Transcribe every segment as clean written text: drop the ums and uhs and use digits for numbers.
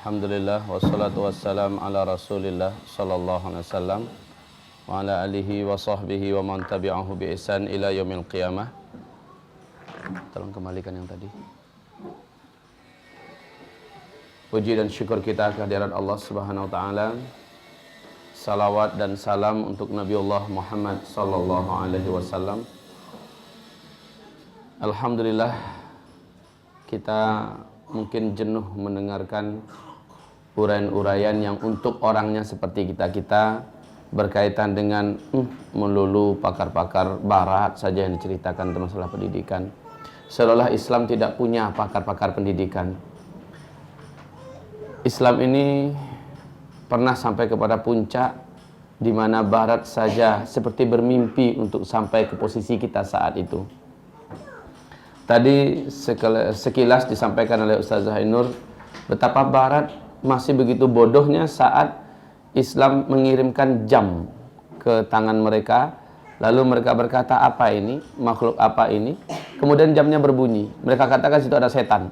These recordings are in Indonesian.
Alhamdulillah wassalatu wassalam ala Rasulillah sallallahu alaihi wasallam wa ala alihi wa sahbihi wa man tabi'ahu bi ihsan ila yaumil qiyamah. Tolong kembalikan yang tadi. Puji dan syukur kita kehadirat Allah Subhanahu wa taala. Salawat dan salam untuk Nabiullah Muhammad sallallahu alaihi wasallam. Alhamdulillah kita mungkin jenuh mendengarkan uraian-uraian yang untuk orangnya seperti kita-kita berkaitan dengan melulu pakar-pakar barat saja yang diceritakan tentang masalah pendidikan. Seolah Islam tidak punya pakar-pakar pendidikan. Islam ini pernah sampai kepada puncak di mana barat saja seperti bermimpi untuk sampai ke posisi kita saat itu. Tadi sekilas disampaikan oleh Ustaz Zainur betapa barat masih begitu bodohnya saat Islam mengirimkan jam ke tangan mereka. Lalu mereka berkata, apa ini? Makhluk apa ini? Kemudian jamnya berbunyi. Mereka katakan situ ada setan.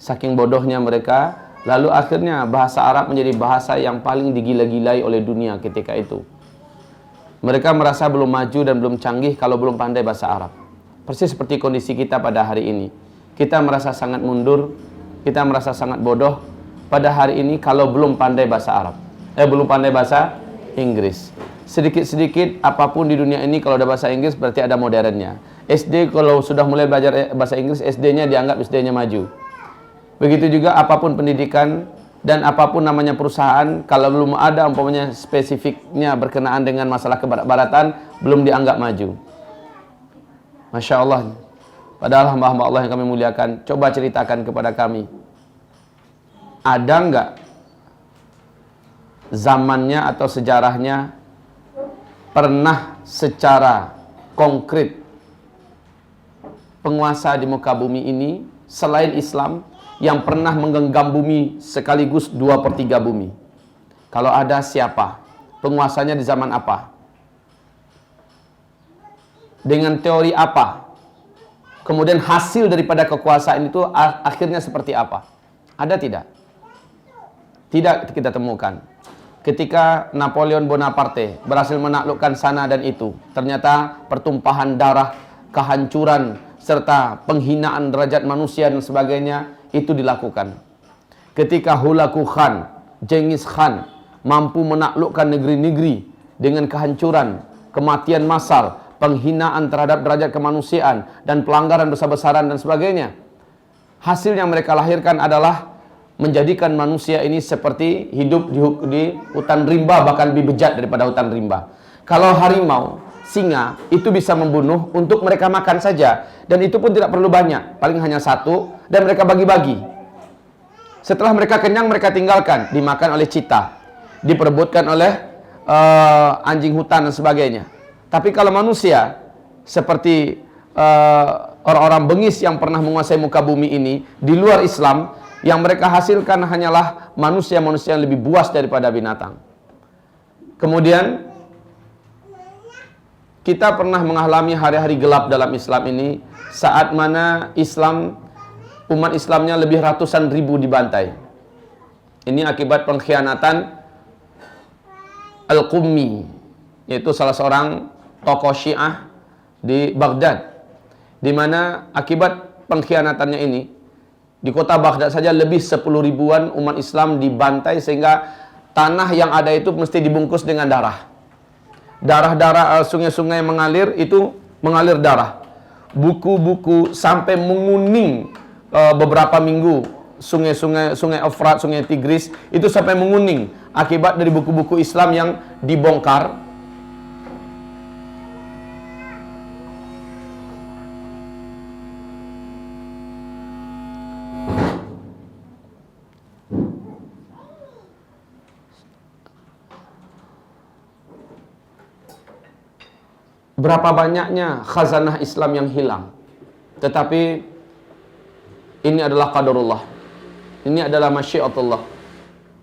Saking bodohnya mereka. Lalu akhirnya bahasa Arab menjadi bahasa yang paling digila-gilai oleh dunia ketika itu. Mereka merasa belum maju dan belum canggih kalau belum pandai bahasa Arab. Persis seperti kondisi kita pada hari ini. Kita merasa sangat mundur, kita merasa sangat bodoh pada hari ini kalau belum pandai bahasa Arab. Belum pandai bahasa Inggris. Sedikit-sedikit apapun di dunia ini kalau ada bahasa Inggris berarti ada modernnya. SD kalau sudah mulai belajar bahasa Inggris, SD-nya dianggap SD-nya maju. Begitu juga apapun pendidikan dan apapun namanya perusahaan, kalau belum ada umpamanya spesifiknya berkenaan dengan masalah kebarat-baratan, belum dianggap maju. Masya Allah. Padahal hamba-hamba Allah yang kami muliakan, coba ceritakan kepada kami, ada enggak zamannya atau sejarahnya pernah secara konkret penguasa di muka bumi ini selain Islam yang pernah menggenggam bumi sekaligus 2/3 bumi? Kalau ada, siapa? Penguasanya di zaman apa? Dengan teori apa? Kemudian hasil daripada kekuasaan itu akhirnya seperti apa? Ada tidak? Tidak kita temukan. Ketika Napoleon Bonaparte berhasil menaklukkan sana dan itu, ternyata pertumpahan darah, kehancuran, serta penghinaan derajat manusia dan sebagainya itu dilakukan. Ketika Hulagu Khan, Genghis Khan mampu menaklukkan negeri-negeri dengan kehancuran, kematian massal, penghinaan terhadap derajat kemanusiaan dan pelanggaran besar-besaran dan sebagainya. Hasil yang mereka lahirkan adalah menjadikan manusia ini seperti hidup di hutan rimba, bahkan lebih bejat daripada hutan rimba. Kalau harimau, singa itu bisa membunuh untuk mereka makan saja, dan itu pun tidak perlu banyak, paling hanya satu, dan mereka bagi-bagi. Setelah mereka kenyang, mereka tinggalkan, dimakan oleh cita, diperebutkan oleh anjing hutan dan sebagainya. Tapi kalau manusia seperti orang-orang bengis yang pernah menguasai muka bumi ini di luar Islam, yang mereka hasilkan hanyalah manusia-manusia yang lebih buas daripada binatang. Kemudian kita pernah mengalami hari-hari gelap dalam Islam ini, saat mana umat Islamnya lebih ratusan ribu dibantai. Ini akibat pengkhianatan Al-Qummi, yaitu salah seorang tokoh Syiah di Baghdad, di mana akibat pengkhianatannya ini di kota Baghdad saja lebih 10 ribuan umat Islam dibantai, sehingga tanah yang ada itu mesti dibungkus dengan darah. Darah-darah, sungai-sungai mengalir, itu mengalir darah. Buku-buku sampai menguning beberapa minggu. Sungai Efrat, sungai Tigris itu sampai menguning akibat dari buku-buku Islam yang dibongkar. Berapa banyaknya khazanah Islam yang hilang. Tetapi ini adalah qadarullah. Ini adalah masyiatullah.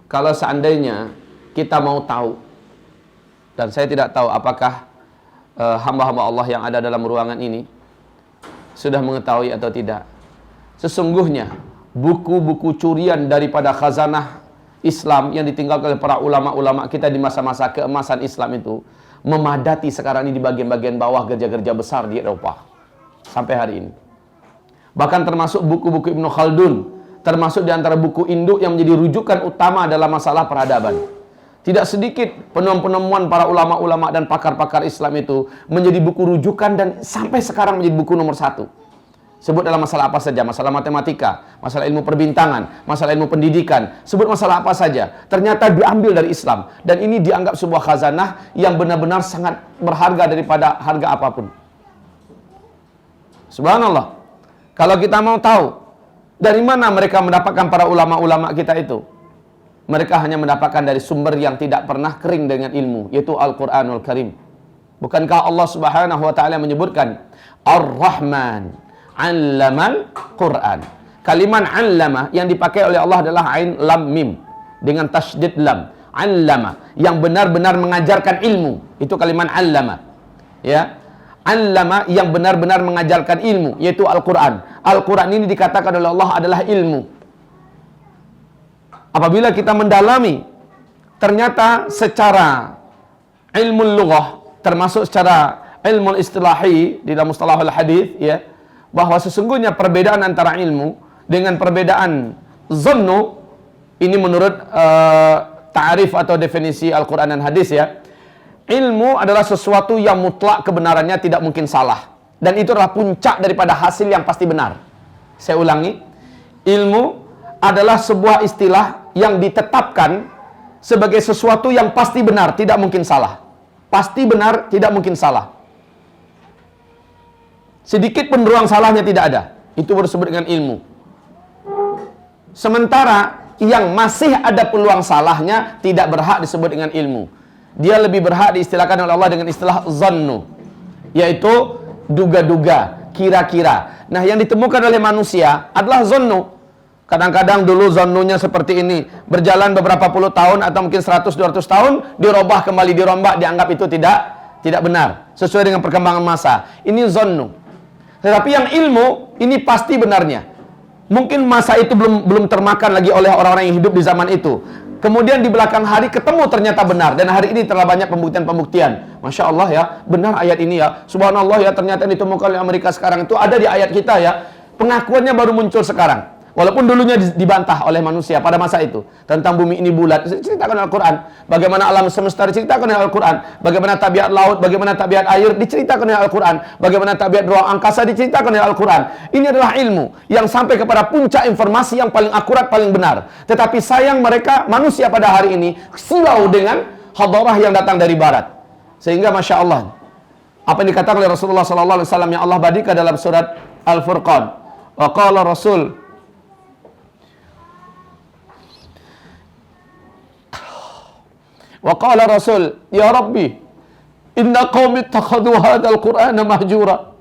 Kalau seandainya kita mau tahu, dan saya tidak tahu apakah hamba-hamba Allah yang ada dalam ruangan ini sudah mengetahui atau tidak. Sesungguhnya buku-buku curian daripada khazanah Islam yang ditinggalkan oleh para ulama-ulama kita di masa-masa keemasan Islam itu memadati sekarang ini di bagian-bagian bawah gereja-gereja besar di Eropa sampai hari ini. Bahkan termasuk buku-buku Ibnu Khaldun, termasuk di antara buku induk yang menjadi rujukan utama dalam masalah peradaban. Tidak sedikit penemuan-penemuan para ulama-ulama dan pakar-pakar Islam itu menjadi buku rujukan dan sampai sekarang menjadi buku nomor 1. Sebut dalam masalah apa saja, masalah matematika, masalah ilmu perbintangan, masalah ilmu pendidikan, sebut masalah apa saja, ternyata diambil dari Islam. Dan ini dianggap sebuah khazanah yang benar-benar sangat berharga daripada harga apapun. Subhanallah. Kalau kita mau tahu, dari mana mereka mendapatkan para ulama-ulama kita itu? Mereka hanya mendapatkan dari sumber yang tidak pernah kering dengan ilmu, yaitu Al-Quranul Karim. Bukankah Allah Subhanahu wa ta'ala menyebutkan Ar-Rahman 'allamal Quran. Kalimat 'allama yang dipakai oleh Allah adalah ain lam mim dengan tasydid lam. 'Allama yang benar-benar mengajarkan ilmu. Itu kalimat 'allama. Ya. 'Allama yang benar-benar mengajarkan ilmu, yaitu Al-Quran. Al-Quran ini dikatakan oleh Allah adalah ilmu. Apabila kita mendalami, ternyata secara ilmu lughah, termasuk secara ilmu istilahi di dalam mustalahul hadis, ya, bahwa sesungguhnya perbedaan antara ilmu dengan perbedaan zannu, ini menurut ta'rif atau definisi Al-Quran dan hadis, ya. Ilmu adalah sesuatu yang mutlak kebenarannya tidak mungkin salah, dan itu adalah puncak daripada hasil yang pasti benar. Saya ulangi, ilmu adalah sebuah istilah yang ditetapkan sebagai sesuatu yang pasti benar, tidak mungkin salah. Pasti benar, tidak mungkin salah. Sedikit pun ruang salahnya tidak ada. Itu disebut dengan ilmu. Sementara yang masih ada peluang salahnya tidak berhak disebut dengan ilmu. Dia lebih berhak diistilahkan oleh Allah dengan istilah zannu, yaitu duga-duga, kira-kira. Nah, yang ditemukan oleh manusia adalah zannu. Kadang-kadang dulu zannunya seperti ini, berjalan beberapa puluh tahun atau mungkin 100-200 tahun, dirubah kembali, dirombak, dianggap itu tidak benar, sesuai dengan perkembangan masa. Ini zannu. Tetapi yang ilmu, ini pasti benarnya. Mungkin masa itu belum termakan lagi oleh orang-orang yang hidup di zaman itu. Kemudian di belakang hari ketemu ternyata benar. Dan hari ini telah banyak pembuktian-pembuktian. Masya Allah ya, benar ayat ini ya. Subhanallah ya, ternyata yang ditemukan oleh Amerika sekarang itu ada di ayat kita ya. Pengakuannya baru muncul sekarang. Walaupun dulunya dibantah oleh manusia pada masa itu. Tentang bumi ini bulat, diceritakan Al-Quran. Bagaimana alam semesta diceritakan oleh Al-Quran. Bagaimana tabiat laut, bagaimana tabiat air diceritakan oleh Al-Quran. Bagaimana tabiat ruang angkasa diceritakan oleh Al-Quran. Ini adalah ilmu yang sampai kepada puncak informasi yang paling akurat, paling benar. Tetapi sayang mereka, manusia pada hari ini, silau dengan hadarah yang datang dari barat. Sehingga Masya Allah, apa yang dikatakan oleh Rasulullah SAW yang Allah badikan dalam surat Al-Furqan. Wa qala Rasul, wa qala Rasul, ya Rabbi, inna qaumi ittakhadhu hadzal Qur'ana mahjura.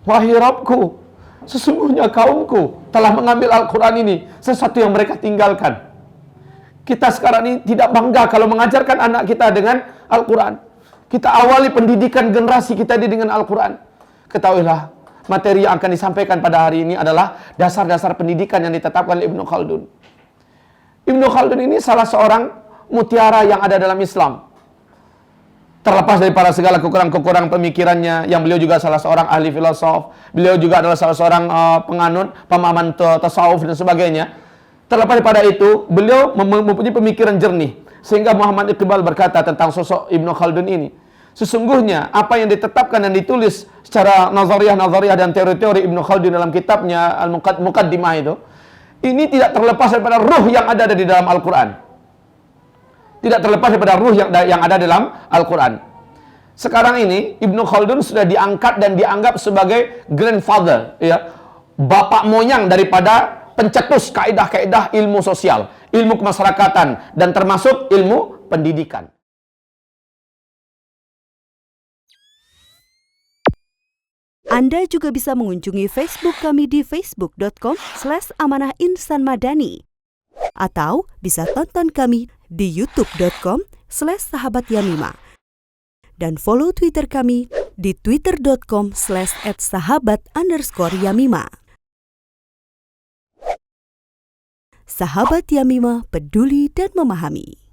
Wahai Rabbku, sesungguhnya kaumku telah mengambil Al-Quran ini sesuatu yang mereka tinggalkan. Kita sekarang ini tidak bangga kalau mengajarkan anak kita dengan Al-Quran. Kita awali pendidikan generasi kita dengan Al-Quran. Ketahuilah, materi yang akan disampaikan pada hari ini adalah dasar-dasar pendidikan yang ditetapkan oleh Ibnu Khaldun. Ibnu Khaldun ini salah seorang mutiara yang ada dalam Islam. Terlepas daripada segala kekurangan-kekurangan pemikirannya, yang beliau juga salah seorang ahli filosof, beliau juga adalah salah seorang penganut pemahaman tasawuf dan sebagainya. Terlepas daripada itu, beliau mempunyai pemikiran jernih. Sehingga Muhammad Iqbal berkata tentang sosok Ibnu Khaldun ini, sesungguhnya apa yang ditetapkan dan ditulis secara nazariyah dan teori-teori Ibnu Khaldun dalam kitabnya Al-Muqaddimah itu, ini tidak terlepas daripada ruh yang ada di dalam Al-Quran. Tidak terlepas daripada ruh yang ada dalam Al-Quran. Sekarang ini Ibnu Khaldun sudah diangkat dan dianggap sebagai grandfather, ya, bapak moyang daripada pencetus kaidah-kaidah ilmu sosial, ilmu kemasyarakatan, dan termasuk ilmu pendidikan. Anda juga bisa mengunjungi Facebook kami di facebook.com/amanahinsanmadani. Atau bisa tonton kami di youtube.com/sahabatyamima. Dan follow Twitter kami di twitter.com/@sahabat_yamima. Sahabat Yamima peduli dan memahami.